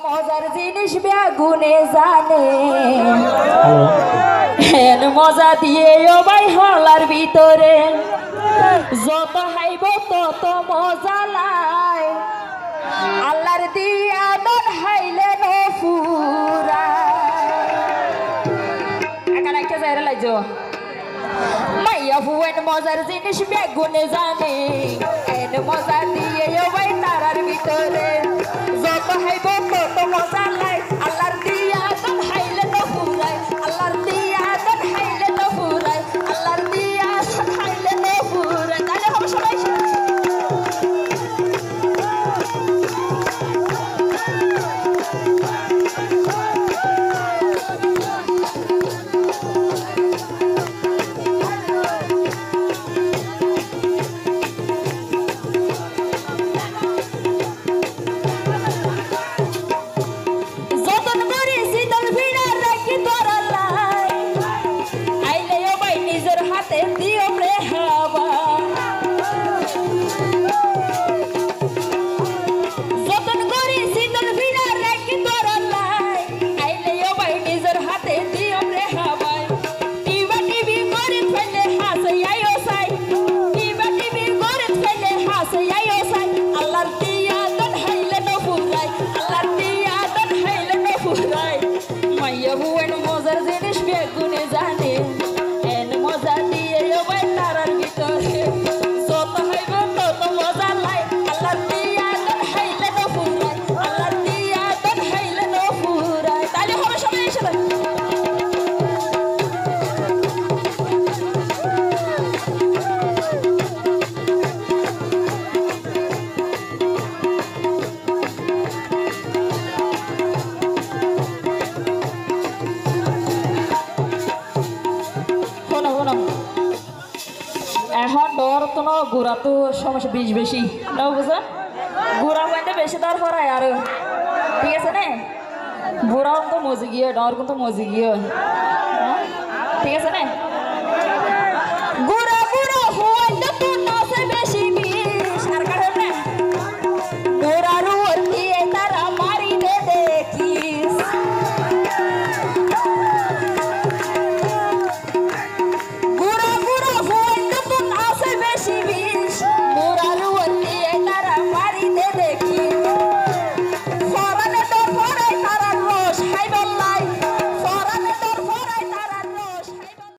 মজার জিনিস বেগুনে জানে হেন মজা দিয়ে ও ভাই হলার ভিতরে যত হাইব তত মজা লাই আল্লাহর দিয়া দন হাইলে নফুরা এখানে একটা যাইরা লাইজো মাইয়া ফুয়েন মজার জিনিস বেগুনে জানে হেন মজা দিয়ে ও ভাই তারার ভিতরে যত হাইব তত মজা লাই আল্লাহর দিয়া দন হাইলে নফুরাই আল্লাহর দিয়া দন হাইলে নফুরাই আল্লাহর দিয়া দন হাইলে নফুরাই তাহলে হবে সবাই মজার জিনিস বেগুনে জানে এন মজা দিয়ে ভাই তারার ভিতরে যত হইব তত মজা লাই আল্লাহর দিয়া দন হাইলে নফুরাই আল্লাহর দিয়া দন হাইলে নফুরাই তাহলে হবে সবাই একসাথে এখন ডর তো না ঘোরা তো সমস্যা বিষ বেশি না বুঝা ঘোরা হইতে বেশি দর করায় আর ঠিক আছে না ঘোরাও তো মজে গিয়ে ডর কিন্তু মজে গিয়ে ঠিক আছে না